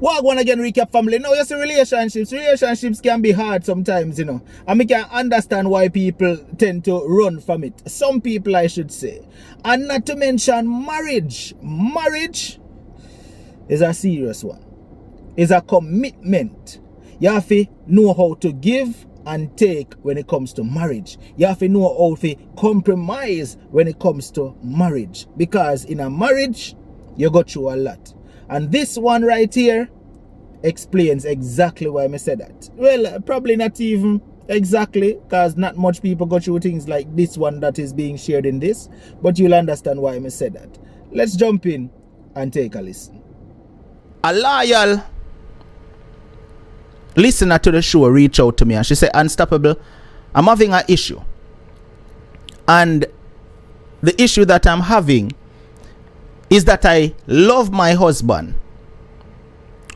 What one again, recap family? Now you see relationships can be hard sometimes, you know. And we can understand why people tend to run from it. Some people, I should say. And not to mention marriage. Marriage is a serious one. It's a commitment. You have to know how to give and take when it comes to marriage. You have to know how to compromise when it comes to marriage. Because in a marriage, you go through a lot. And this one right here explains exactly why I said that. Well, probably not even exactly, because not much people go through things like this one that is being shared in this. But you'll understand why I said that. Let's jump in and take a listen. A loyal listener to the show reached out to me and she said, Unstoppable, I'm having an issue. And the issue that I'm having is that I love my husband.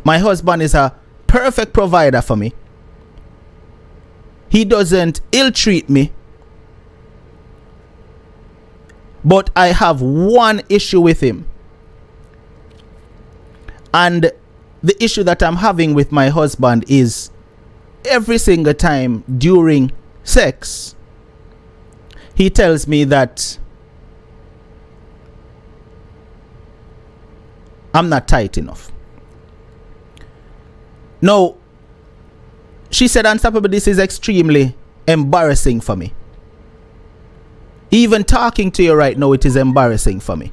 My husband is a perfect provider for me. He doesn't ill-treat me. But I have one issue with him. And the issue that I'm having with my husband is every single time during sex, he tells me that I'm not tight enough. Now, she said, Unstoppable, this is extremely embarrassing for me. Even talking to you right now, it is embarrassing for me.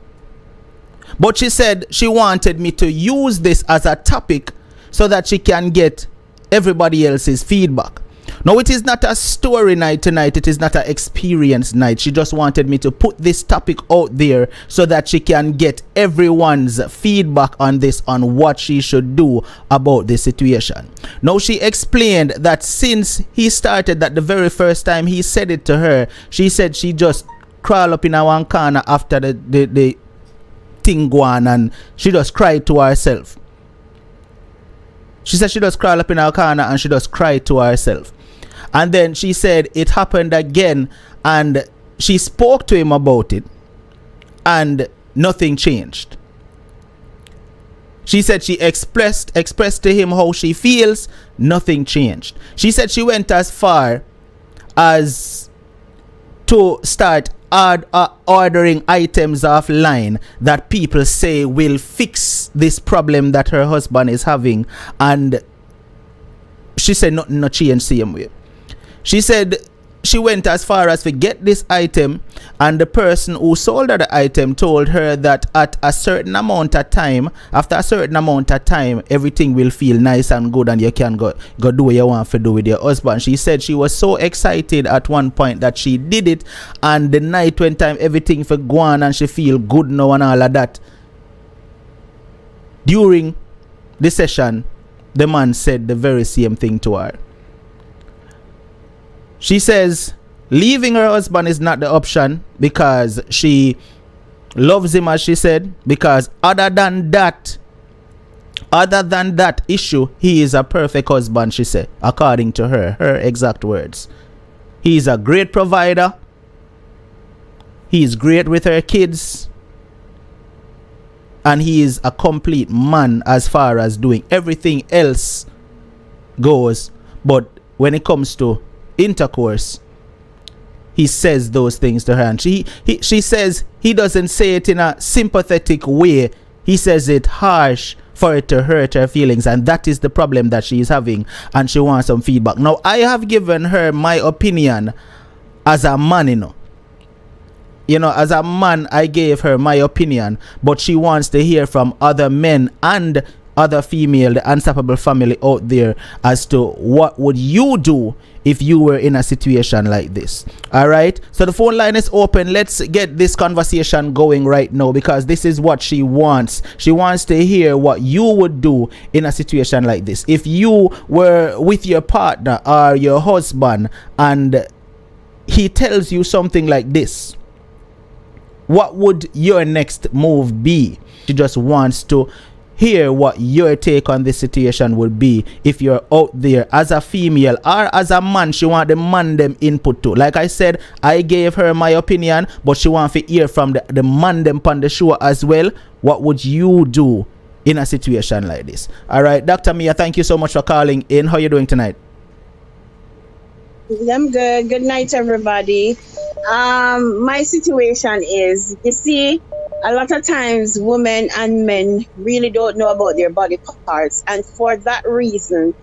But she said she wanted me to use this as a topic so that she can get everybody else's feedback. Now, it is not a story night tonight. It is not an experience night. She just wanted me to put this topic out there so that she can get everyone's feedback on this, on what she should do about this situation. Now, she explained that since he started that the very first time he said it to her, she said she just crawl up in a one corner after the thing go on and she just cried to herself. She said she just crawl up in her corner and she just cried to herself. And then she said it happened again and she spoke to him about it and nothing changed. She said she expressed to him how she feels, nothing changed. She said she went as far as to start ordering items offline that people say will fix this problem that her husband is having, and she said nothing no change same way. She said she went as far as to get this item, and the person who sold her the item told her that at a certain amount of time, after a certain amount of time, everything will feel nice and good and you can go do what you want to do with your husband. She said she was so excited at one point that she did it, and the night when time everything for go on and she feel good now and all of that. During the session, the man said the very same thing to her. She says leaving her husband is not the option because she loves him, as she said, because other than that issue, he is a perfect husband, she said, according to her exact words. He is a great provider. He is great with her kids. And he is a complete man as far as doing everything else goes. But when it comes to intercourse, he says those things to her, and she says he doesn't say it in a sympathetic way. He says it harsh for it to hurt her feelings, and that is the problem that she is having, and she wants some feedback. Now, I have given her my opinion as a man, you know, as a man, I gave her my opinion, but she wants to hear from other men and other female, the Unstoppable family out there, as to what would you do if you were in a situation like this. All right, so the phone line is open. Let's get this conversation going right now, because this is what she wants. She wants to hear what you would do in a situation like this. If you were with your partner or your husband and he tells you something like this, what would your next move be? She just wants to hear what your take on this situation would be if you're out there as a female or as a man. She want the man them input too. Like I said, I gave her my opinion, but she want to hear from the man them on the show as well. What would you do in a situation like this. All right, Dr. Mia, thank you so much for calling in. How are you doing tonight? I'm good. Good night, everybody. My situation is, you see, a lot of times women and men really don't know about their body parts, and for that reason,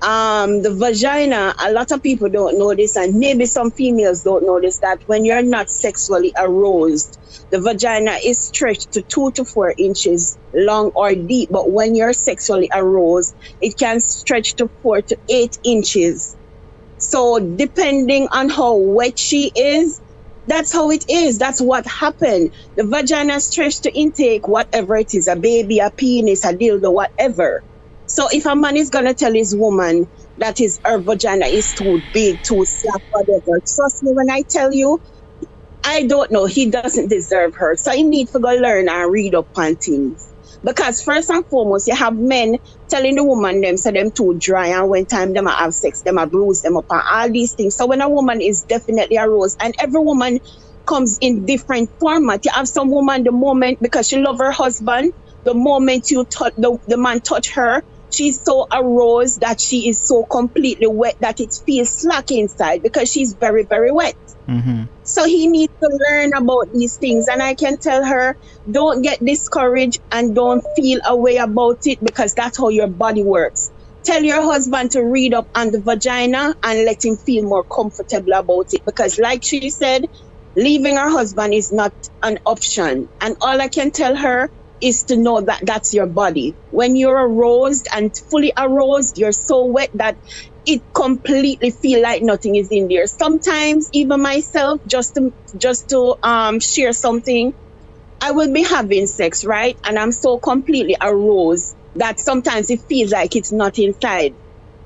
the vagina, a lot of people don't know this, and maybe some females don't know this, that when you're not sexually aroused, the vagina is stretched to 2 to 4 inches long or deep, but when you're sexually aroused, it can stretch to 4 to 8 inches. So depending on how wet she is, that's how it is. That's what happened. The vagina stretched to intake whatever it is, a baby, a penis, a dildo, whatever. So if a man is gonna tell his woman that her vagina is too big, too slack, whatever, trust me when I tell you, I don't know, he doesn't deserve her. So he need to go learn and read up on things. Because first and foremost, you have men telling the woman them say them too dry, and when time them a have sex, them a bruise them up and all these things. So when a woman is definitely aroused, and every woman comes in different format. You have some woman, the moment, because she love her husband, the moment you touch the man touch her, she's so aroused that she is so completely wet that it feels slack inside because she's very, very wet. Mm-hmm. So he needs to learn about these things, and I can tell her, don't get discouraged and don't feel a way about it, because that's how your body works. Tell your husband to read up on the vagina and let him feel more comfortable about it, because like she said, leaving her husband is not an option. And all I can tell her is to know that that's your body. When you're aroused and fully aroused, you're so wet that it completely feel like nothing is in there. Sometimes even myself, just to share something, I will be having sex, right? And I'm so completely aroused that sometimes it feels like it's not inside.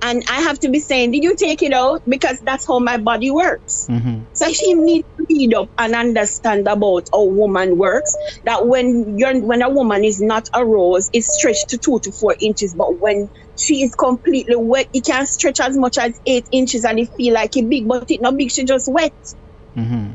And I have to be saying, did you take it out? Because that's how my body works. Mm-hmm. So she needs to read up and understand about how woman works. That when a woman is not aroused, it's stretched to 2 to 4 inches. But when she is completely wet, it can stretch as much as 8 inches, and it feel like it big, but it not big. She just wet. Mm-hmm.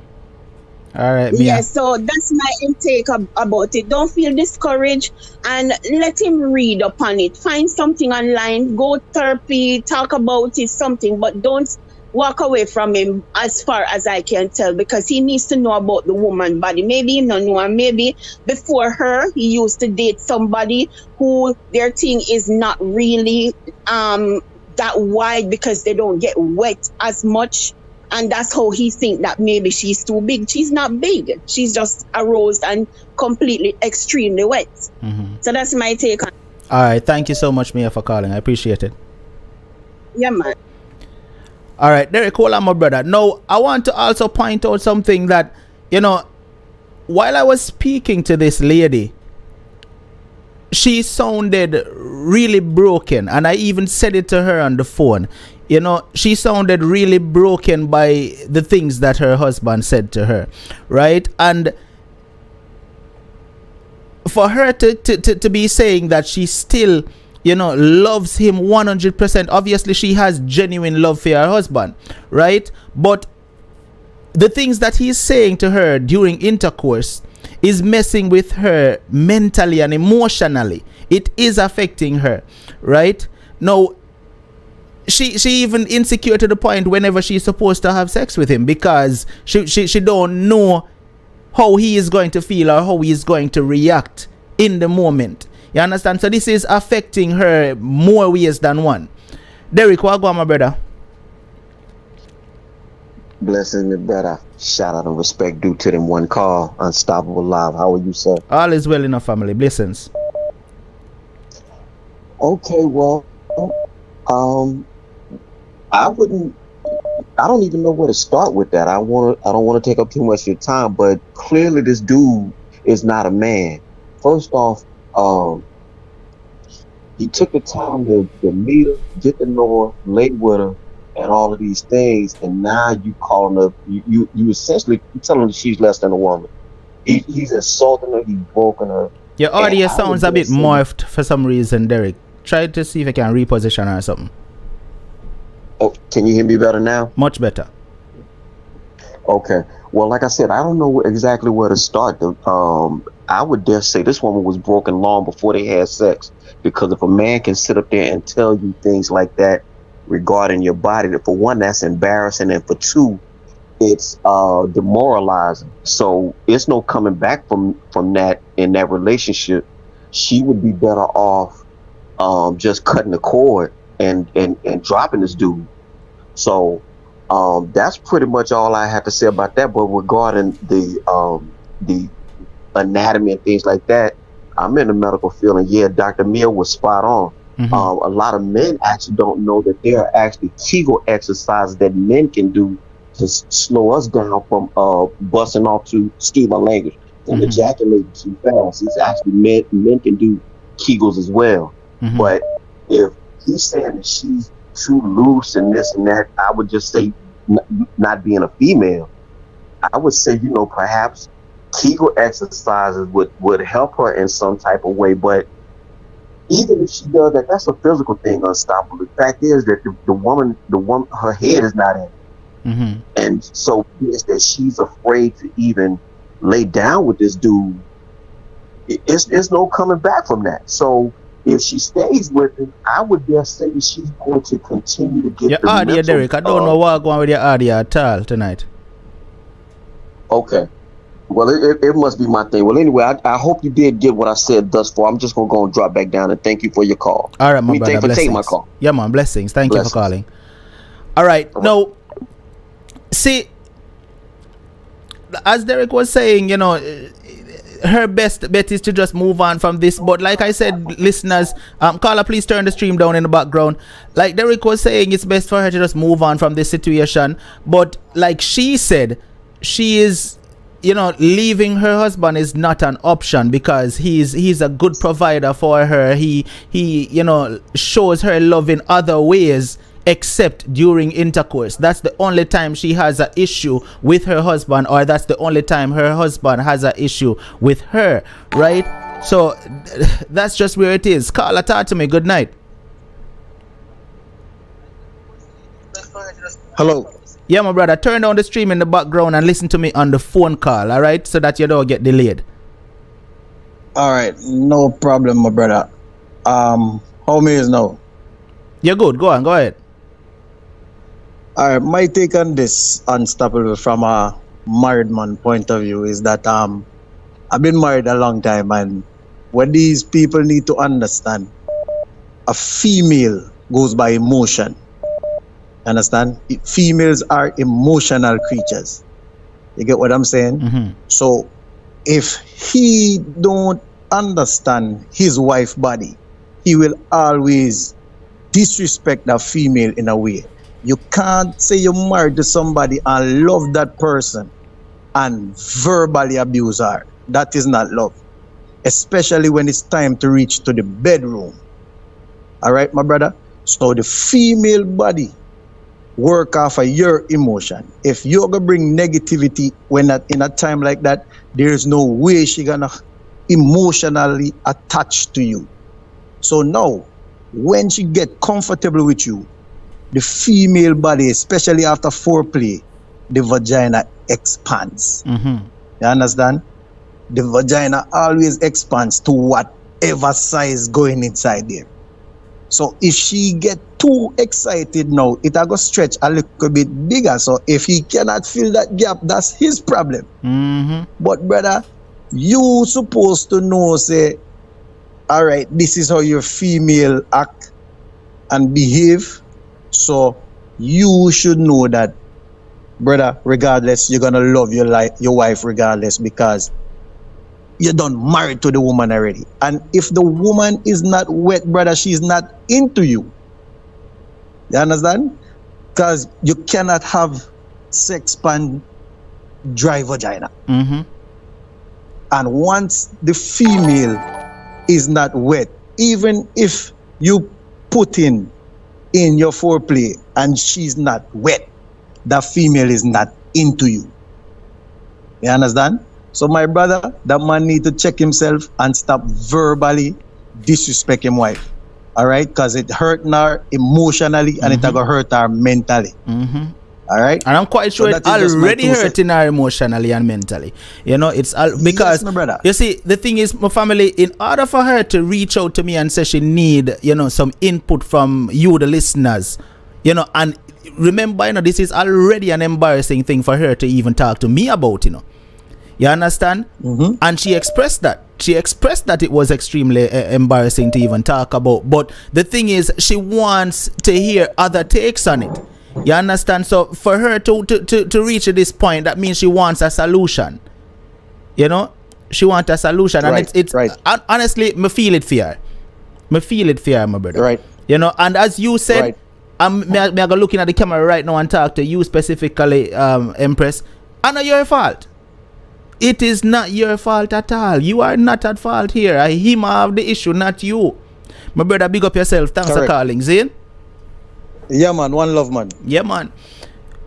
All right, Mia. Yeah, so that's my intake about it. Don't feel discouraged, and let him read upon it. Find something online, go therapy, talk about it, something, but don't walk away from him as far as I can tell, because he needs to know about the woman body. Maybe he don't know, and maybe before her, he used to date somebody who their thing is not really that wide, because they don't get wet as much. And that's how he think that maybe she's too big. She's not big. She's just aroused and completely extremely wet. Mm-hmm. So that's my take on it. All right, thank you so much, Mia, for calling. I appreciate it. Yeah, man. All right, Derek, hold on, my brother. Now, I want to also point out something that, while I was speaking to this lady, she sounded really broken, and I even said it to her on the phone. She sounded really broken by the things that her husband said to her, right? And for her to be saying that she still, loves him 100%, obviously she has genuine love for her husband, right? But the things that he's saying to her during intercourse is messing with her mentally and emotionally. It is affecting her, right? Now, she even insecure to the point whenever she's supposed to have sex with him, because she don't know how he is going to feel or how he is going to react in the moment. You understand? So this is affecting her more ways than one. Derek, what go on, my brother? Blessings, my brother. Shout out and respect due to them one call. Unstoppable Live. How are you, sir? All is well in our family. Blessings. Okay, well, I don't even know where to start with that. I don't want to take up too much of your time, but clearly this dude is not a man. First off, he took the time to meet her, get to know her, lay with her, and all of these things, and now you calling her, you essentially telling her she's less than a woman. He's insulting her, he's broken her. Your audio sounds a bit morphed for some reason, Derek. Try to see if I can reposition her or something. Oh, can you hear me better now? Much better. Okay. Well, like I said, I don't know exactly where to start. I would dare say this woman was broken long before they had sex. Because if a man can sit up there and tell you things like that regarding your body, that for one, that's embarrassing, and for two, it's demoralizing. So it's no coming back from that in that relationship. She would be better off just cutting the cord and dropping this dude. So that's pretty much all I have to say about that. But regarding the anatomy and things like that, I'm in the medical field, and yeah, Dr. Mill was spot on. A lot of men actually don't know that there are actually Kegel exercises that men can do to slow us down from busting off to, excuse my language, from ejaculating too fast. It's actually men can do Kegels as well. But if he's saying that she's too loose and this and that, I would just say, not being a female, I would say, perhaps Kegel exercises would help her in some type of way. But even if she does that, that's a physical thing, unstoppable. The fact is that the woman, her head is not in it. And so it's that she's afraid to even lay down with this dude. It's no coming back from that. So if she stays with him, I would dare say that she's going to continue to get your the audio, mental, Derek. I don't know what's going on with your audio at all tonight. Okay. Well, it must be my thing. Well, anyway, I hope you did get what I said thus far. I'm just going to go and drop back down, and thank you for your call. All right, my brother. Thank you for Blessings. taking my call. Yeah, man. Blessings. Thank you for calling. All right. Now, see, as Derek was saying, her best bet is to just move on from this. But like I said, listeners, caller, please turn the stream down in the background. Like Derek was saying, it's best for her to just move on from this situation. But like she said, she is, leaving her husband is not an option, because he's a good provider for her. He shows her love in other ways except during intercourse. That's the only time she has an issue with her husband, or that's the only time her husband has an issue with her, right? So that's just where it is. Caller, talk to me. Good night. Hello. Yeah, my brother, turn down the stream in the background and listen to me on the phone call, all right? So that you don't get delayed. All right, no problem, my brother. How many is now? You're good. Go on. Go ahead. All right, my take on this, Unstoppable, from a married man point of view is that I've been married a long time, and what these people need to understand, a female goes by emotion. Understand? Females are emotional creatures. You get what I'm saying? So if he don't understand his wife's body, he will always disrespect that female in a way. You can't say you're married to somebody and love that person and verbally abuse her. That is not love, especially when it's time to reach to the bedroom. All right, my brother? So the female body work off of your emotion. If you're gonna bring negativity when in a time like that, there's no way she's gonna emotionally attach to you. So now, when she get comfortable with you, the female body, especially after foreplay, the vagina expands. You understand? The vagina always expands to whatever size going inside there. So if she get too excited now, it'll go stretch a little bit bigger. So if he cannot fill that gap, that's his problem. But brother, you supposed to know, say, all right, this is how your female act and behave. So you should know that, brother, regardless, you're gonna love your wife regardless, because you're done married to the woman already. And if the woman is not wet, brother, she's not into you. You understand? Because you cannot have sex pan dry vagina. And once the female is not wet, even if you put in your foreplay and she's not wet, that female is not into you. You understand? So my brother, that man need to check himself and stop verbally disrespect his wife. All right? Because it hurt her emotionally and it gonna hurt her mentally. All right. And I'm quite sure So it's that is just my already 2 cents. hurting her emotionally and mentally. You know, it's because Yes, my brother. you see, the thing is, my family, in order for her to reach out to me and say she need, you know, some input from you, the listeners, you know, and remember, you know, this is already an embarrassing thing for her to even talk to me about, you know. You understand? Mm-hmm. And she expressed that. She expressed that it was extremely embarrassing to even talk about. But the thing is, she wants to hear other takes on it. You understand? So for her to reach this point, that means she wants a solution. You know? She wants a solution. And Right, it's right. honestly, me feel it for her. Me feel it for her, my brother. Right. You know, and as you said, Right. me go looking at the camera right now and talk to you specifically, Empress. I know your fault. It is not your fault at all. You are not at fault here. Him have the issue, not you. My brother, big up yourself. Thanks Correct. for calling, Zane. Yeah, man. One love, man. Yeah, man.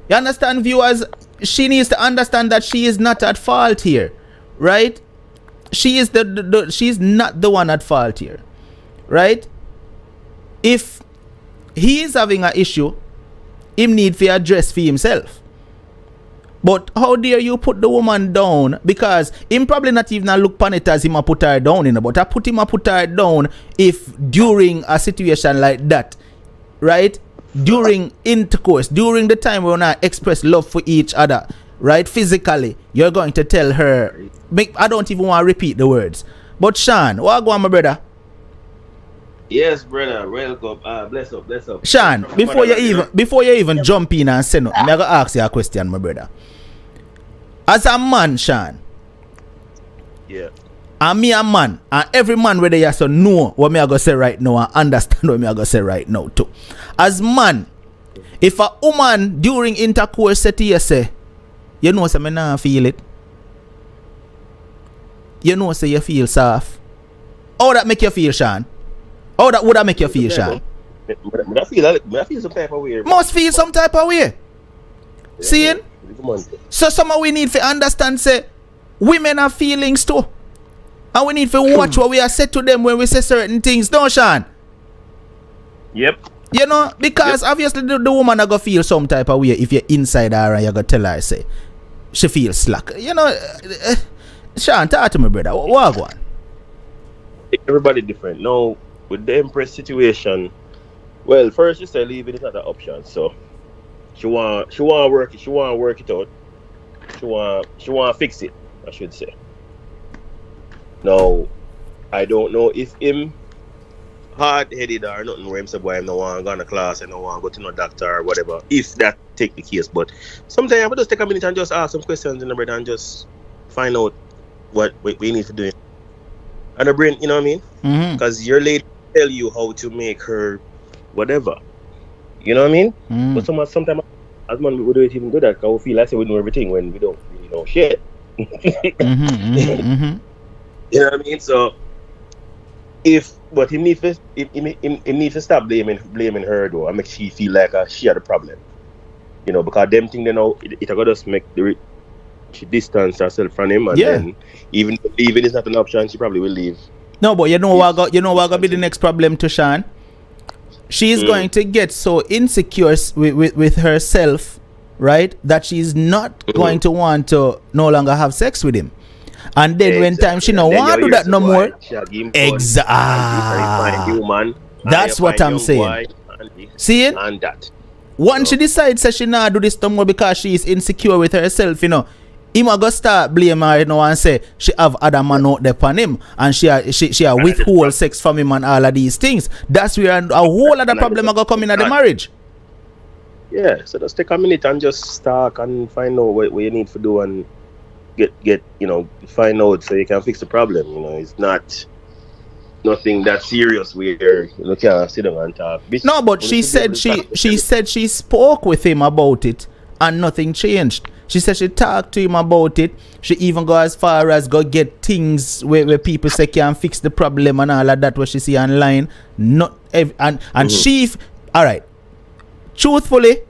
You understand, viewers? She needs to understand that she is not at fault here, right? She is she's not the one at fault here, right? If he is having an issue, him need to address for himself. But how dare you put the woman down? Because him probably not even look upon it as him a put her down, you know. But I put her down if during a situation like that, right? During intercourse, during the time when I express love for each other, right? Physically, you're going to tell her. I don't even want to repeat the words. But Sean, what go on, my brother? Yes, brother. Welcome. Bless up. Sean, before you even jump in and say no, I'm gonna ask you a question, my brother. As a man, Sean, Yeah. and me a man, and every man whether you so know what me I gonna say right now and understand what me I gonna say right now too. As man, if a woman during intercourse say to you say, you know say me nah feel it. You know say you feel soft. How that make you feel, Sean? How that would that make you feel, Sean? I feel some type of way. Must feel some type of way. Seeing? So some of we need to understand say women have feelings too. And we need to watch what we are said to them when we say certain things, don't Sean? Yep. You know, because obviously the woman are gonna feel some type of way if you're inside her and you're gonna tell her say she feels slack. You know, Sean, talk to me, brother. What go on? Everybody different. Now with the Empress situation, well, first you say leaving is not an option, so she want work it out. She want fix it, I should say. Now, I don't know if him hard-headed or nothing where him say boy, I no want go to class, I no want go to no doctor or whatever, if that take the case. But sometimes I would just take a minute and just ask some questions in the brain and just find out what we need to do. And the brain, you know what I mean? Because your lady tell you how to make her whatever. You know what I mean? But sometimes as man we don't even do that because we feel like say we know everything when we don't really know shit. You know what I mean? So he needs to stop blaming her though and make she feel like she had a problem. You know, because them thing they know it got just make she distance herself from him, and then even leaving is not an option, she probably will leave. No, but you know what gonna be the next problem to Sean? She's going to get so insecure with herself, right, that she's not going to want to no longer have sex with him. And then when time she no want to do that no more. Exactly. That's what I'm saying. See it? And that. Once she decides that she not do this no more because she is insecure with herself, you know, him a go start blame her, you know, and say she have other man out there on him and she withhold sex from him and all of these things. That's where a whole other problem a go come in at the marriage. Yeah, so just take a minute and just talk and find out what you need to do and get you know, find out so you can fix the problem. You know, it's not nothing that serious where you can't sit down and talk. No, but she said she spoke with him about it and nothing changed. She said she talked to him about it. She even go as far as go get things where people say can fix the problem and all of that what she see online. She all right. Truthfully,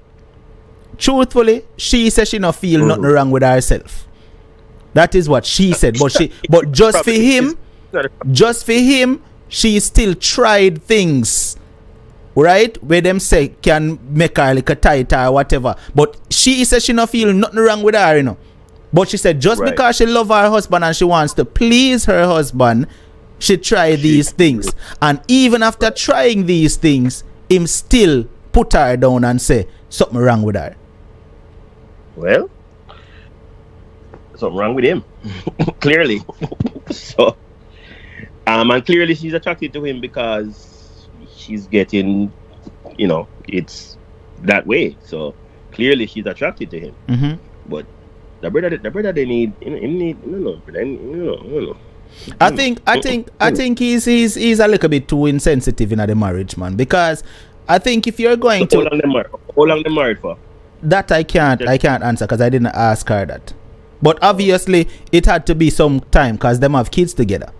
she said she not feel nothing wrong with herself. That is what she said. But just for him, she still tried things, right? Where them say can make her like a tight or whatever. But she said she not feel nothing wrong with her, you know. But she said just Right. because she love her husband and she wants to please her husband, she try these things. And even after trying these things, him still put her down and say something wrong with her. Well, something wrong with him. Clearly. So and clearly she's attracted to him because she's getting, you know, it's that way. So clearly she's attracted to him. Mm-hmm. But the brother they need, no. I think he's a little bit too insensitive in the marriage, man. Because I think if you're going How to long they married for? that I can't answer because I didn't ask her that. But obviously it had to be some time because them have kids together.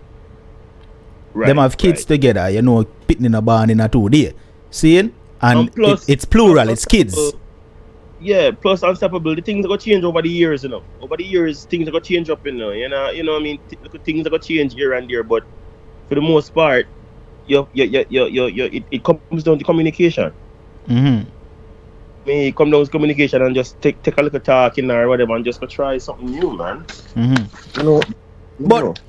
Right, Them have kids together, you know, pitting in a barn in a 2 day. Seeing? And plus, it's plural, it's kids. Yeah, plus Unstoppable, the things are gonna change over the years, you know. Over the years, things are gonna change up, you know. You know what I mean? Things are gonna change here and there, but for the most part, it comes down to communication. Mm-hmm. It comes down to communication and just take a little talking or whatever and just go try something new, man. Mm-hmm. You know.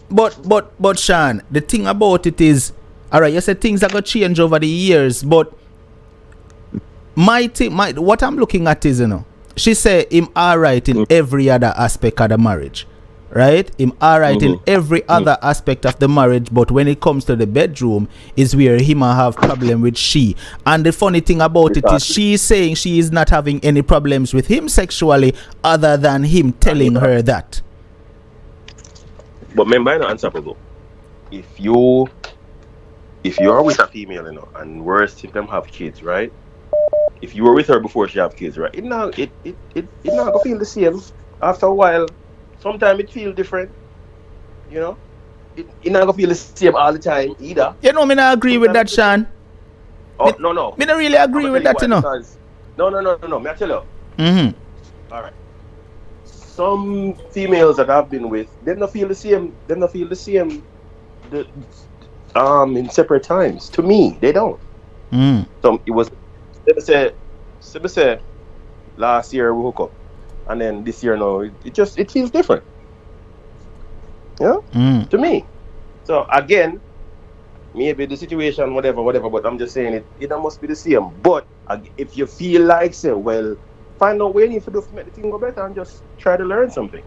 But Sean, the thing about it is, alright, you said things are gonna change over the years, but what I'm looking at is, you know, she said him alright in every other aspect of the marriage. Right? Him alright in every other aspect of the marriage, but when it comes to the bedroom is where him have problem with she. And the funny thing about it is she's saying she is not having any problems with him sexually other than him telling her that. But remember, not Unstoppable. If you are with a female, you know, and worse if them have kids, right? If you were with her before she have kids, right? It not gonna feel the same. After a while, sometimes it feel different. You know? It not gonna feel the same all the time either. You know, me not agree with that, Sean. No. Me not really agree with that, you know. No. Me I tell you. Mm-hmm. Alright. Some females that I've been with, they don't feel the same. They don't feel the same. In separate times. To me, they don't. So it was. Let me say, last year we hook up, and then this year no, it feels different. Yeah. To me. So again, maybe the situation, whatever. But I'm just saying it must be the same. But if you feel like say, well, find out what you need to do to make the thing go better and just try to learn something.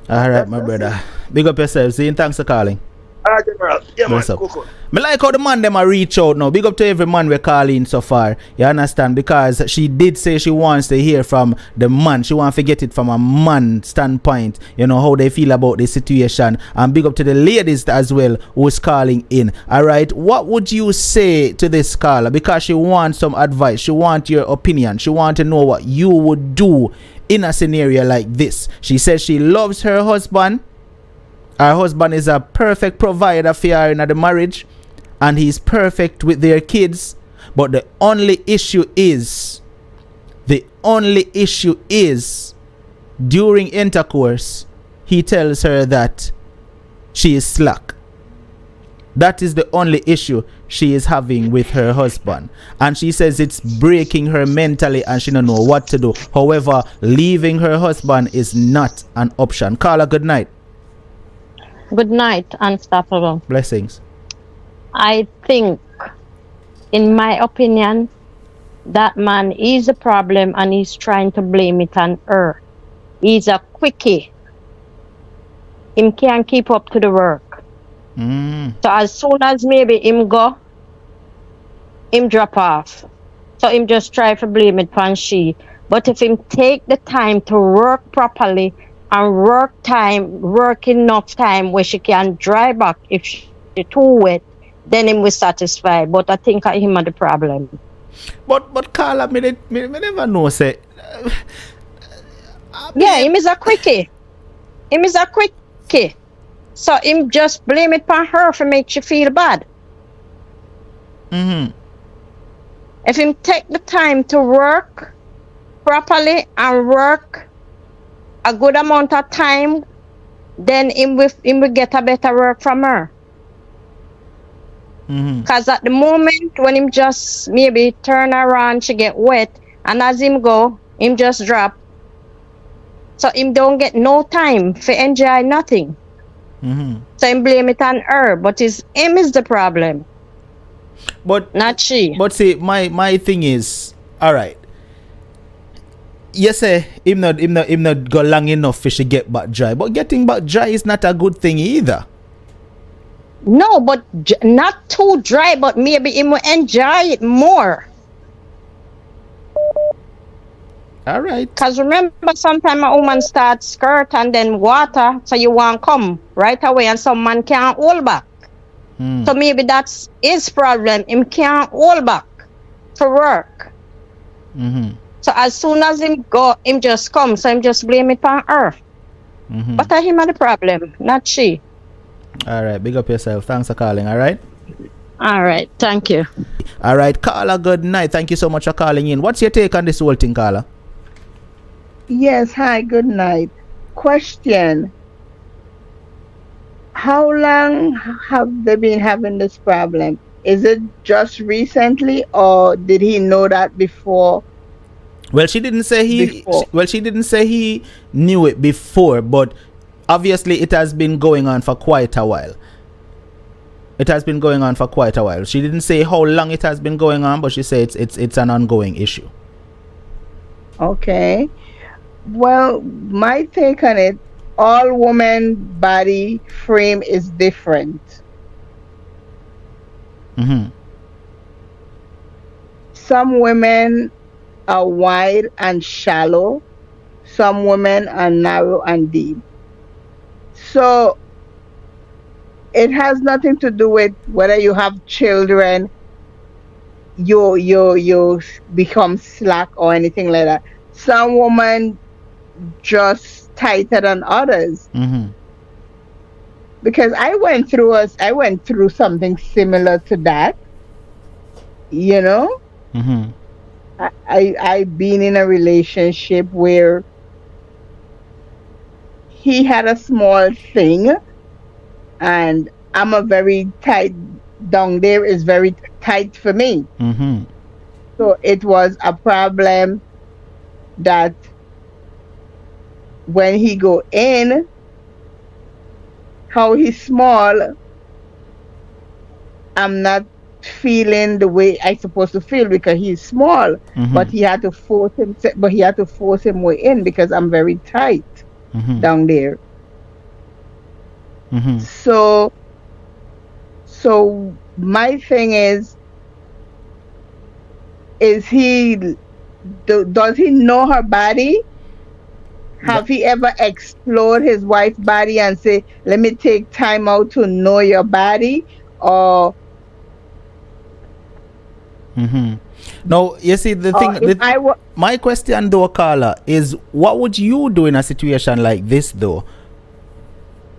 All right, my brother. Big up yourself. See you. Thanks for calling. Alright, General. Yeah, man. What's up? Cool. Me like how the man them a reach out now. Big up to every man we call in so far. You understand? Because she did say she wants to hear from the man. She wants to get it from a man standpoint. You know, how they feel about the situation. And big up to the ladies as well who's calling in. Alright, what would you say to this caller? Because she wants some advice. She wants your opinion. She wants to know what you would do in a scenario like this. She says she loves her husband. Her husband is a perfect provider for her in the marriage, and he's perfect with their kids. But the only issue is during intercourse, he tells her that she is slack. That is the only issue she is having with her husband. And she says it's breaking her mentally and she don't know what to do. However, leaving her husband is not an option. Carla, good night. Good night, Unstoppable. Blessings. I think, in my opinion, that man is a problem and he's trying to blame it on her. He's a quickie. Him can't keep up to the work. So as soon as maybe him go, him drop off. So him just try to blame it on she. But if him take the time to work properly and work enough time where she can dry back if she too wet, then him will satisfy. But I think him are the problem. But Carla, me never know say. Yeah, him is a quickie. So him just blame it on her for make you feel bad. If him take the time to work properly and work a good amount of time, then him will get a better work from her. Because at the moment when him just maybe turn around, she get wet, and as him go, him just drop. So him don't get no time for enjoy nothing. So him blame it on her, but him is the problem, But not she. But see, my thing is, all right. You say him not go long enough for she get back dry, but getting back dry is not a good thing either. No, but not too dry, but maybe him will enjoy it more. All right. Cause remember, sometimes a woman starts skirt and then water, so you want come right away, and some man can't hold back. So maybe that's his problem. Him can't hold back for work. So as soon as him go, him just come. So him just blame it on her. But him are the problem, not she. All right. Big up yourself. Thanks for calling. All right. All right. Thank you. All right, Carla. Good night. Thank you so much for calling in. What's your take on this whole thing, Carla? Yes, hi, good night. Question. How long have they been having this problem? Is it just recently, or did he know that before? Well, she didn't say she didn't say he knew it before, but obviously it has been going on for quite a while. It has been going on for quite a while. She didn't say how long it has been going on, but she said it's an ongoing issue. Okay. Well, my take on it, all woman body frame is different. Some women are wide and shallow. Some women are narrow and deep. So it has nothing to do with whether you have children, you become slack or anything like that. Some women just tighter than others. Because I went through something similar to that. You know? I've been in a relationship where he had a small thing, and I'm a very tight, down there is very tight for me. So it was a problem that when he go in, how he's small, I'm not feeling the way I supposed to feel because he's small. But he had to force him way in because I'm very tight down there. So my thing is he does he know her body? Have he ever explored his wife's body and say, let me take time out to know your body? Or No, you see the thing. My question though, Carla, is what would you do in a situation like this though?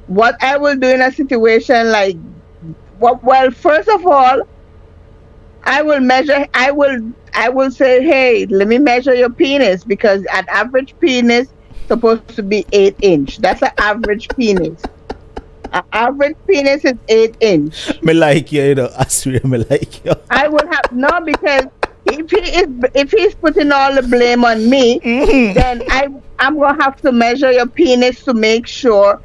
What I will do in a situation like, well, first of all, I will measure. I will say, hey, let me measure your penis, because an average penis supposed to be 8 inch. That's an average penis. An average penis is 8 inch. Me like you know. I swear, me like you. I will have no, because if he's putting all the blame on me, then I'm gonna have to measure your penis to make sure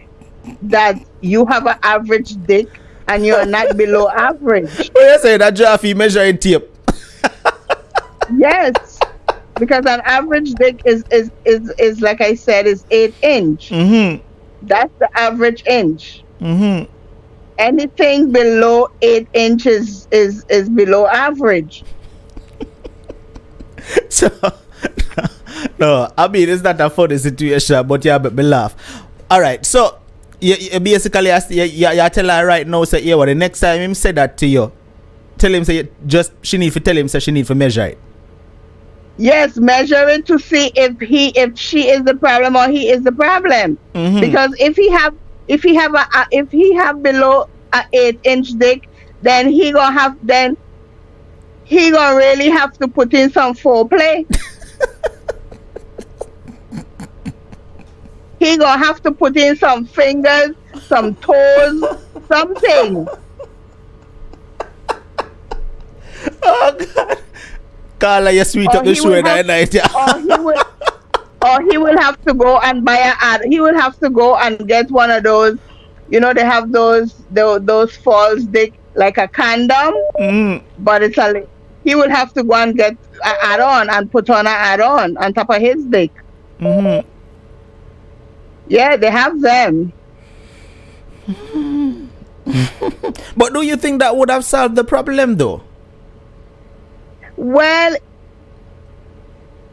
that you have an average dick and you're not below average. Oh, you say that Jaffy measuring tape? Yes, because an average dick is like I said, is 8 inch. That's the average inch. Anything below 8 inches is below average. So, no, I mean it's not a funny situation, but yeah, but me laugh. All right, so you basically you tell her right now, say, yeah, well, the next time him say that to you, tell him say she need to tell him say she need to measure it. Yes, measure it to see if she is the problem or he is the problem. Because if he have below a 8 inch dick, then he gonna really have to put in some foreplay. He gonna have to put in some fingers, some toes, something. Oh God, Carla, you sweet up the show that night. or he will have to go and buy he will have to go and get one of those, you know, they have those false dick, like a condom, but he will have to go and get an add-on and put on an add-on on top of his dick. Yeah, they have them. But do you think that would have solved the problem though? Well,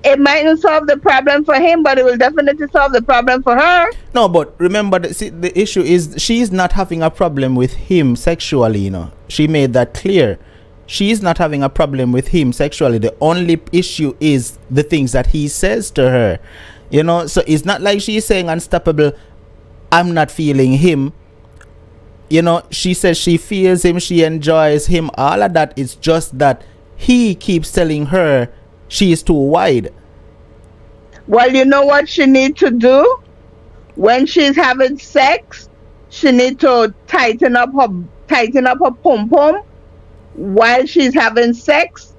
it mightn't solve the problem for him, but it will definitely solve the problem for her. No, but remember, the issue is she's not having a problem with him sexually, you know. She made that clear. She's not having a problem with him sexually. The only issue is the things that he says to her. You know, so it's not like she's saying, Unstoppable, I'm not feeling him. You know, she says she feels him, she enjoys him. All of that is just that he keeps telling her she is too wide. Well, you know what she needs to do? When she's having sex, she needs to tighten up her pum-pum while she's having sex.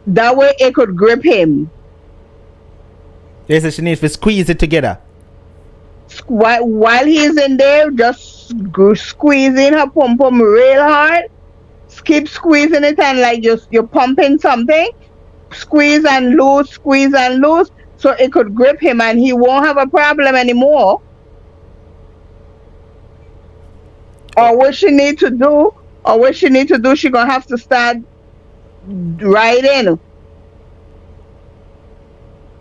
That way it could grip him. Yes, so she needs to squeeze it together. While he's in there, just squeezing her pum-pum real hard. Keep squeezing it, and like you're pumping something. Squeeze and lose, so it could grip him and he won't have a problem anymore. Or what she need to do, she gonna have to start riding.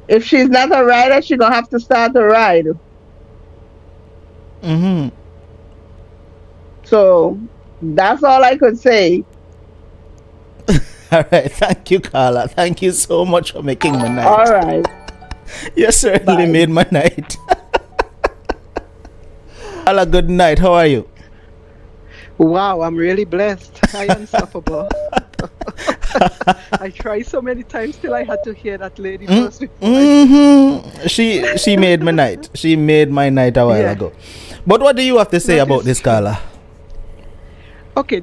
If she's not a rider, she gonna have to start to ride. So that's all I could say. All right, thank you, Carla. Thank you so much for making my night. All right. You certainly made my night. Carla, good night. How are you? Wow, I'm really blessed. I am unstoppable. I tried so many times till I had to hear that lady first. She made my night. She made my night a while ago. But what do you have to say about this, Carla? Okay,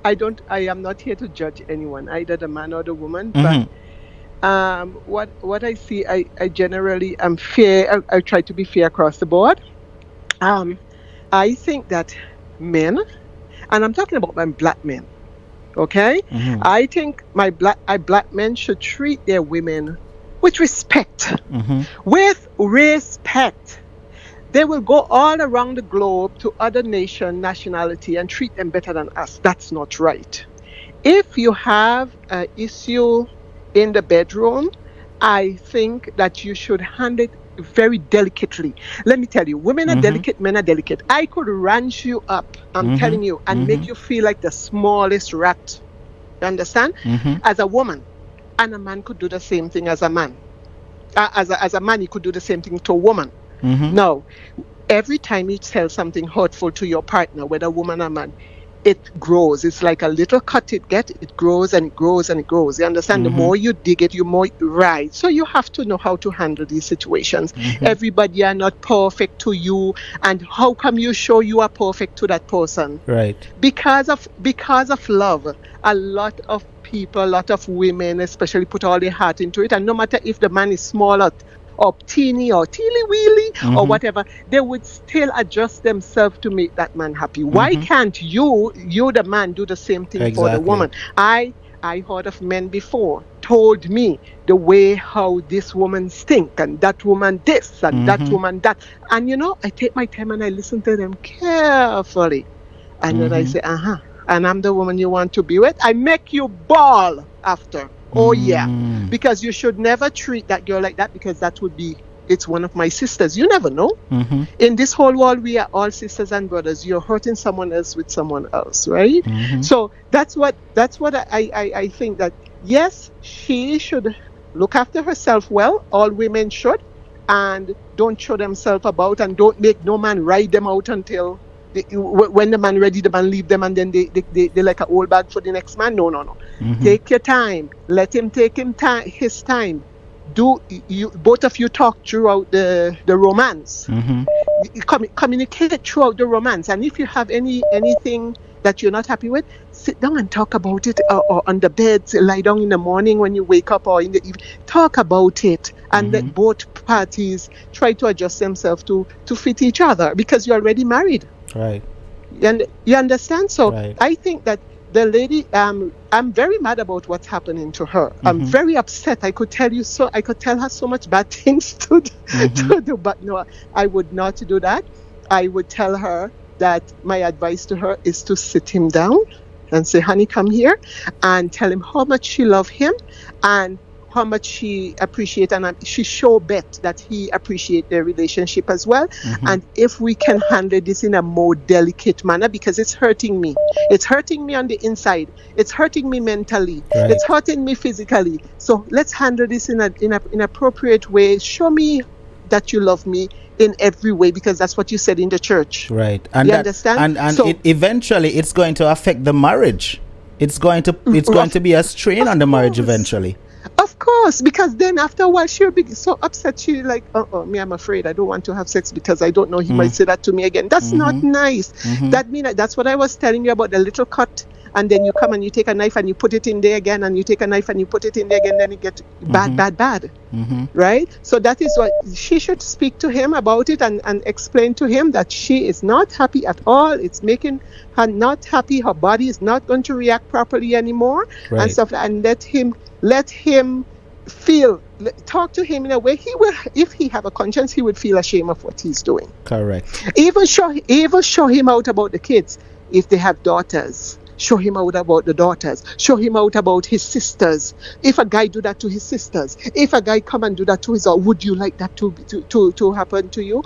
I am not here to judge anyone, either the man or the woman, but what I see, I generally am fair. I try to be fair across the board. I think that men, and I'm talking about my black men, okay? I think my black men should treat their women with respect. With respect. They will go all around the globe to other nationality and treat them better than us. That's not right. If you have an issue in the bedroom, I think that you should handle it very delicately. Let me tell you, women are delicate, men are delicate. I could ranch you up, I'm telling you, and make you feel like the smallest rat. You understand? As a woman. And a man could do the same thing as a man. As a man, he could do the same thing to a woman. Now, every time you tell something hurtful to your partner, whether woman or man, it grows. It's like a little cut it grows and it grows and it grows. You understand? The more you dig it, you more rise. So you have to know how to handle these situations. Everybody are not perfect to you. And how come you show you are perfect to that person? Right. Because of love. A lot of people, a lot of women especially put all their heart into it. And no matter if the man is small or teeny or teely-weely or whatever, they would still adjust themselves to make that man happy. Why can't you the man, do the same thing for the woman? I heard of men before told me the way how this woman stink and that woman this and that woman that. And you know, I take my time and I listen to them carefully. And then I say, and I'm the woman you want to be with. I make you bawl after. Oh yeah, because you should never treat that girl like that, because it's one of my sisters. You never know. In this whole world, we are all sisters and brothers. You're hurting someone else with someone else, right? So that's what I think, that yes, she should look after herself well. All women should, and don't show themselves about, and don't make no man ride them out until when the man ready, the man leave them, and then they like an old bag for the next man. No. Take your time. Let him take his time. Both of you talk throughout the romance. Communicate throughout the romance. And if you have anything that you're not happy with, sit down and talk about it, or on the bed, lie down in the morning when you wake up or in the evening. Talk about it and let both parties try to adjust themselves to fit each other, because you're already married. Right. And you understand? So Right. I think that the lady, I'm very mad about what's happening to her. I'm very upset. I could tell her so much bad things to do, but no, I would not do that. I would tell her that my advice to her is to sit him down and say, honey, come here, and tell him how much she loves him and how much she appreciates, and she show Bet that he appreciates their relationship as well. And if we can handle this in a more delicate manner, because it's hurting me. It's hurting me on the inside. It's hurting me mentally. Right. It's hurting me physically. So let's handle this in an appropriate way. Show me that you love me in every way, because that's what you said in the church. Right. And you understand? And so, eventually it's going to affect the marriage. It's going to be a strain on the marriage eventually. Of course, because then after a while she'll be so upset. She'll like, me, I'm afraid I don't want to have sex because I don't know he might say that to me again. That's not nice. That's what I was telling you about the little cut, and then you come and you take a knife and you put it in there again, and you take a knife and you put it in there again, then it gets bad. Right? So that is what she should speak to him about it, and explain to him that she is not happy at all. It's making her not happy. Her body is not going to react properly anymore, Right. and stuff. And let him feel, talk to him in a way he will, if he have a conscience, he would feel ashamed of what he's doing. Correct. Even show him out about the kids. If they have daughters, show him out about the daughters. Show him out about his sisters. If a guy do that to his sisters, if a guy come and do that to his, would you like that to happen to you?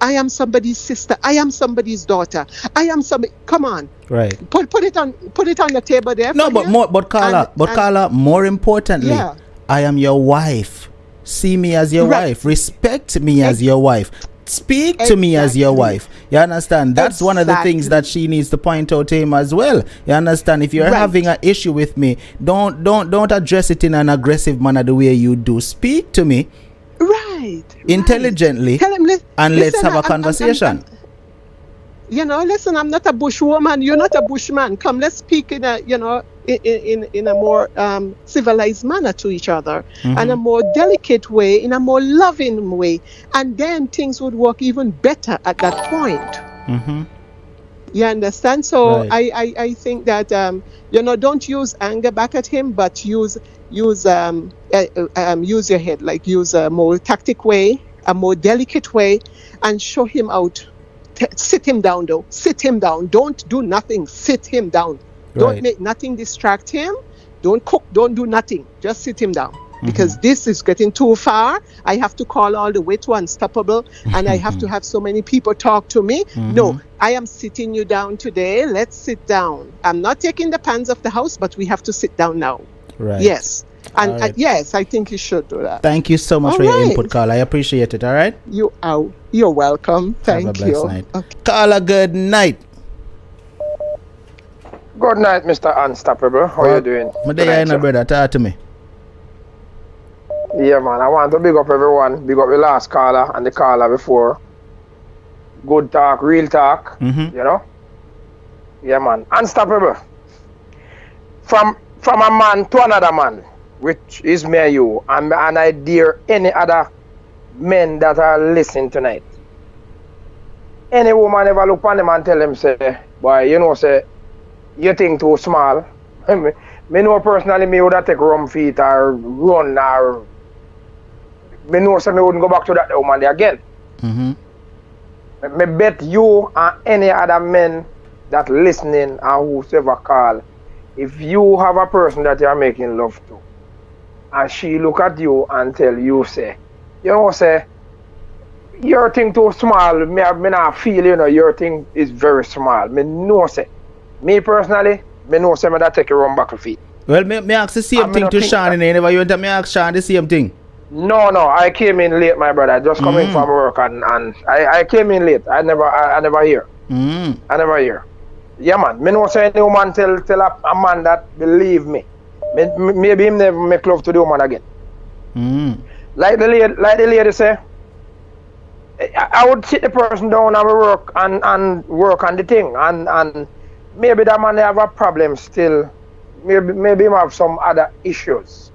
I am somebody's sister. I am somebody's daughter. I am somebody. Come on. Right. Put it on the table there. No, but Carla, more importantly, Yeah. I am your wife. See me as your Right. wife. Respect me as your wife. Speak to me as your wife. You understand? That's one of the things that she needs to point out to him as well. You understand? If you're having an issue with me, don't address it in an aggressive manner the way you do. Speak to me intelligently. Tell him, and let's have a conversation. Listen, I'm not a bush woman. You're not a bushman. Come, let's speak in a, in a more civilized manner to each other, and a more delicate way, in a more loving way, and then things would work even better at that point. You understand? So Right. I think that don't use anger back at him, but use your head, like use a more tactic way, a more delicate way, and show him out. Sit him down, though. Sit him down. Don't do nothing. Sit him down. Don't Right. make nothing distract him. Don't cook. Don't do nothing. Just sit him down. Because this is getting too far. I have to call all the way to Unstoppable, and I have to have so many people talk to me. No, I am sitting you down today. Let's sit down. I'm not taking the pans off the house, but we have to sit down now. Right. Yes. And All right. yes, I think you should do that. Thank you so much All for your right. input, Carla. I appreciate it. All right. You're welcome. Have a Thank blessed you. night. Okay. Carla, good night. Good night, Mr. Unstoppable. How you doing? My day, Tonight, sir? brother. Talk to me. Yeah, man. I want to big up everyone. Big up the last caller and the caller before. Good talk, real talk. Mm-hmm. You know? Yeah, man. Unstoppable. From a man to another man, which is me and you, and I dare any other men that are listening tonight. Any woman ever look on them and tell them, say, boy, say, you think too small. Me know personally me would have take rum feet or run, or me know so me wouldn't go back to that woman there again. Me bet you and any other men that listening and whosoever call, if you have a person that you are making love to, and she look at you and tell you, say, say, your thing too small, me not feel, your thing is very small. Me know, say, me personally, me know, say, me that take a run back feet. Well, me ask the same thing to Sean, and never you want to me ask Sean the same thing. No, I came in late, my brother. Just coming from work, and I came in late. I never hear. I never hear. Yeah, man. Me know say any woman tell a man that believe me. Maybe him never make love to the woman again. Like the lady say, I would sit the person down and work and work on the thing and maybe that man have a problem still. Maybe him have some other issues.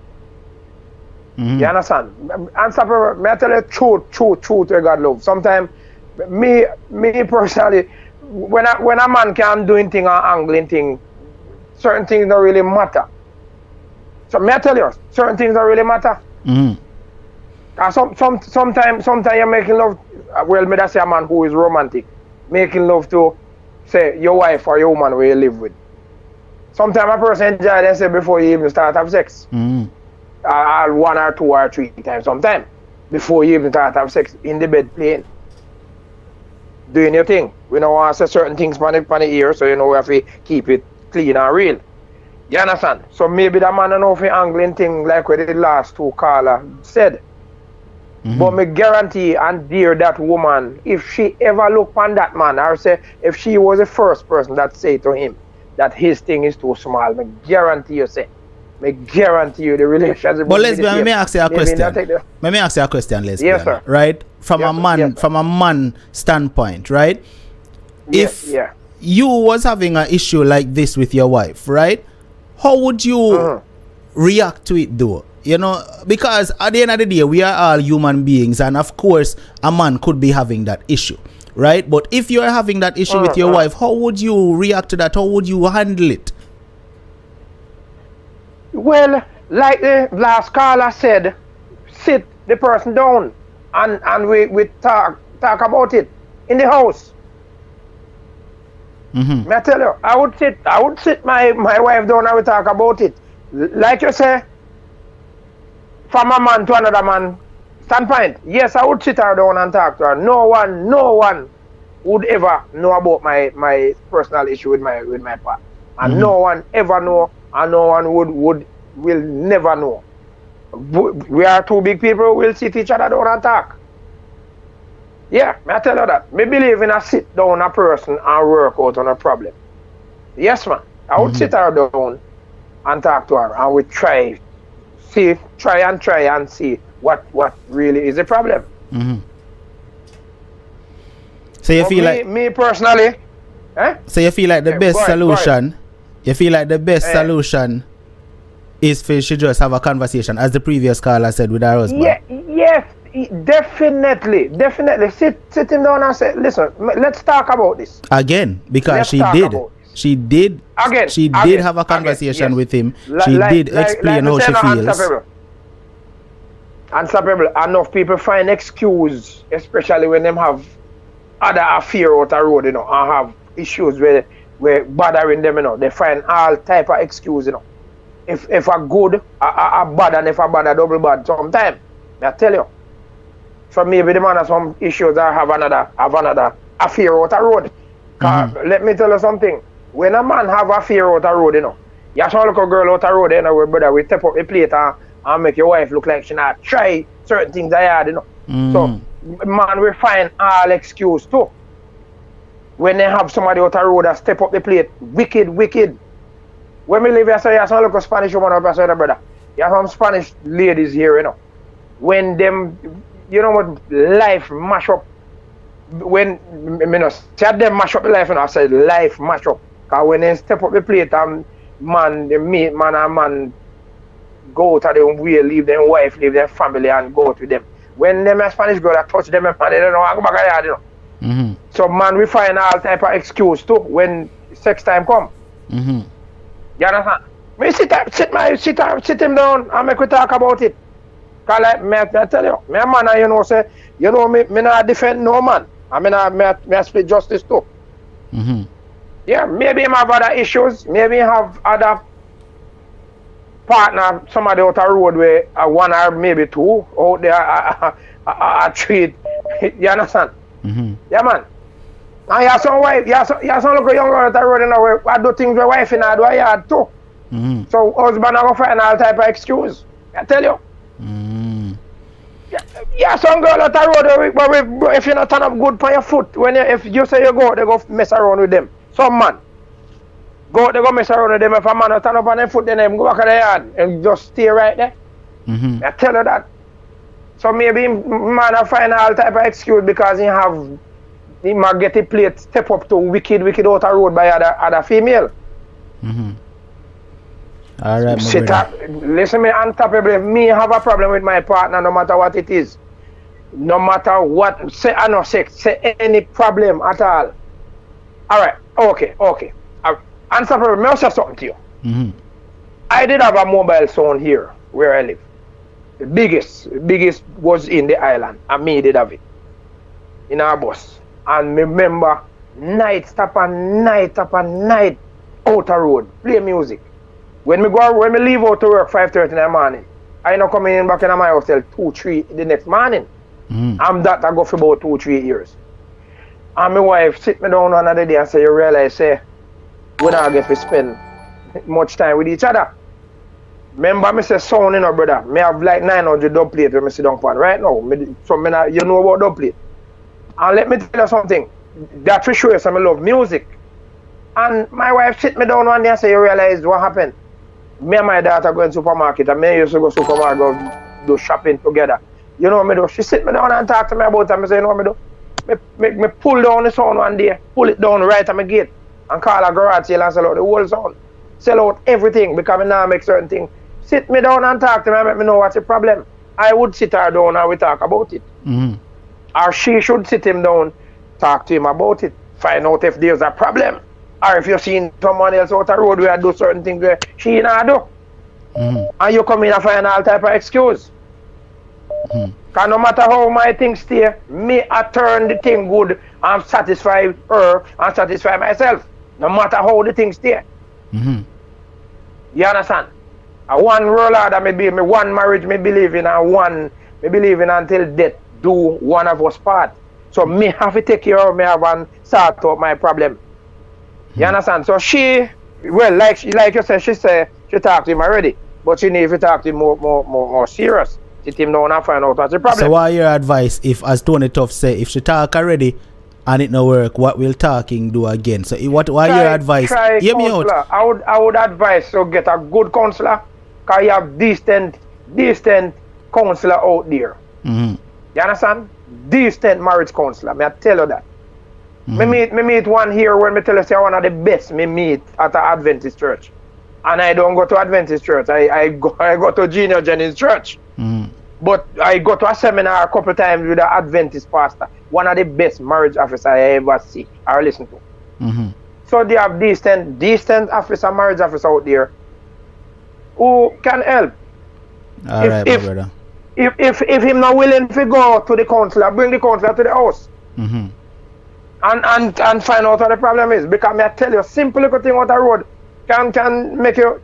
You understand? Unstoppable. May I tell you truth where God love. Sometimes me personally, when a man can doing thing or angling thing, certain things don't really matter. So may I tell you, certain things don't really matter. Sometimes you're making love. Well, may I say a man who is romantic, making love to, say, your wife or your woman where you live with. Sometimes a person enjoy themselves before you even start have sex. 1 or 2 or 3 times sometimes before you even start have sex in the bed playing. Doing your thing. We don't want to say certain things on the ear, so you know we have to keep it clean and real. You understand? So maybe the man don't know if he angling thing like what the last 2 caller said. But me guarantee and dare that woman, if she ever look on that man, or say if she was the first person that say to him that his thing is too small, me guarantee you the relationship. But lesbian, let me ask you a question. Let me ask you a question, lesbian. Yes, sir. Right? From a man standpoint, right? If you was having an issue like this with your wife, right? How would you react to it though? You know, because at the end of the day, we are all human beings, and of course, a man could be having that issue, right? But if you are having that issue with your wife, how would you react to that? How would you handle it? Well, like the last caller said, sit the person down and we talk about it in the house. May I tell you, I would sit my wife down and we talk about it. Like you say, from a man to another man standpoint, yes, I would sit her down and talk to her. No one would ever know about my personal issue with my partner. And no one ever know, and no one will never know. We are 2 big people, we'll sit each other down and talk. Yeah, may I tell you that. Me believe in a sit down a person and work out on a problem. Yes, man. I would sit her down and talk to her, and we try and see what really is the problem. So you feel like me personally, so you feel like the best solution? You feel like the best solution is for she just have a conversation, as the previous caller said, with her husband? Yes, definitely. Sit him down and say, listen, let's talk about this. Again, because she did have a conversation with him. She did explain how she feels. Unstoppable. Enough people find excuse, especially when them have other affair out the road, you know, and have issues where bothering them, you know. They find all type of excuse, you know. If a good, a bad, and if a bad, a double bad sometime. I tell you. So maybe the man has some issues that have another affair out the road. Let me tell you something. When a man have a fear out the road, you know, you have to look a girl out the road, you know, where brother we step up the plate and make your wife look like she not try certain things I had, you know. So man we find all excuse too. When they have somebody out the road that step up the plate, wicked. When we live here, so you have to look a Spanish woman up there, brother. You have some Spanish ladies here, you know. When them, you know what, life mash up. When them mash up the life, and I said life mash up. Cause when they step up the plate and man and man go to their way, leave their wife, leave their family and go to them. When them a Spanish girl that touch them, man, they don't know how to go back there, you know. So man, we find all type of excuse too when sex time come. You understand? Me sit him down and make we talk about it. Cause like me I tell you, me a man, you know, say, you know, me not defend no man. I mean, I split justice too. Yeah, maybe him have other issues. Maybe he have other partner, somebody out the road where one or maybe 2 out there a treat. You understand? Yeah, man. And you have some wife, you have some little young girl out the road, you know, where I do things with wife in do I yard too. So husband are going to find all type of excuse. I tell you. Yeah, some girl out the road, but if you not turn up good for your foot, if you say you go, they go mess around with them. Some man, they go mess around with them. If a man not turn up on their foot, then they go back to the yard and just stay right there. I tell you that. So maybe man will find all type of excuse because he have he might get a plate, step up to wicked out a road by other female. All right, my Sit brother. up, listen me, unstoppable. If me have a problem with my partner, no matter what it is, no matter what, say any problem at all. All right, okay. Unstoppable, may I say something to you? I did have a mobile phone here where I live. The biggest was in the island, and me did have it in our bus. And remember, night upon night out a road, play music. When me leave out to work 5:30 in the morning, I not coming in back in my house till 2-3 the next morning. I'm that I go for about 2-3 years. And my wife sit me down one of the day and say, you realize, say, we not get to spend much time with each other. Remember me say sound, you know, brother. Me have like 900 dub plate when me sit down pan right now. You know about dub plate. And let me tell you something. That for sure is I love music. And my wife sit me down one day and say, you realize what happened? Me and my daughter go in supermarket, and me used to go supermarket, go do shopping together. You know what me do? She sit me down and talk to me about it, and me say, you know what me do? Me pull down the sound one day, pull it down right at my gate, and call a garage sale and sell out the whole sound. Sell out everything, because me now make certain things. Sit me down and talk to me and let me know what's the problem. I would sit her down and we talk about it. Or she should sit him down, talk to him about it, find out if there's a problem. Or if you're seeing someone else out the road where I do certain things where she not do. And you come in and find all type of excuse. Because no matter how my things stay, me I turn the thing good and satisfy her and satisfy myself. No matter how the things stay. You understand? And one role that me one marriage me believe in, and one me believe in until death do one of us part. So me have to take care of me have and sort out my problem. You understand? So she, well, like you said, she talked to him already, but she need to talk to him more serious. Sit him down and find out what's the problem. So what your advice if, as Tony Tough say, if she talk already and it no work, what will talking do again? So what your advice? Hear me out. I would advise to get a good counselor, because you have decent counselor out there. You understand? Decent marriage counselor. May I tell you that. Me meet one here when me tell you say one of the best me meet at an Adventist church. And I don't go to Adventist church. I go to Junior Jennings church. But I go to a seminar a couple times with an Adventist pastor. One of the best marriage officers I ever see or listen to. So they have decent officer, marriage officer out there who can help. Alright, my brother. If him not willing to go to the counselor, bring the counselor to the house. And find out what the problem is. Because I tell you, simple little thing on the road can make you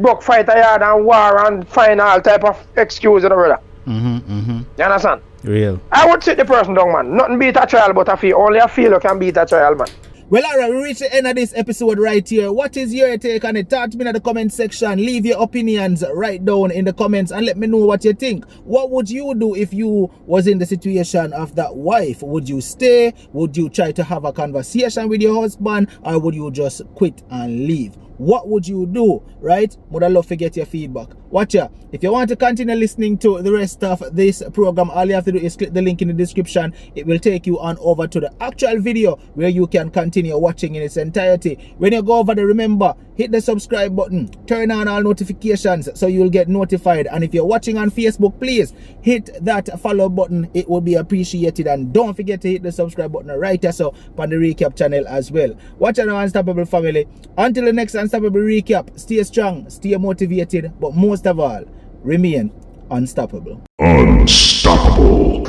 broke fight a yard and war and find all type of excuse, brother. You understand? Real. I would sit the person down, man. Nothing beat a child but a feel. Only a feel you can beat a child, man. Well, alright, we reached the end of this episode right here. What is your take on it? Talk to me in the comment section. Leave your opinions right down in the comments and let me know what you think. What would you do if you was in the situation of that wife? Would you stay? Would you try to have a conversation with your husband? Or would you just quit and leave? What would you do, right? Would I love to get your feedback. Watch ya. If you want to continue listening to the rest of this program, all you have to do is click the link in the description. It will take you on over to the actual video where you can continue watching in its entirety. When you go over there, remember, hit the subscribe button, turn on all notifications so you'll get notified. And if you're watching on Facebook, please hit that follow button. It will be appreciated. And don't forget to hit the subscribe button right there so on the recap channel as well. Watch out, Unstoppable family. Until the next Unstoppable recap, stay strong, stay motivated, but most of all, remain unstoppable. Unstoppable.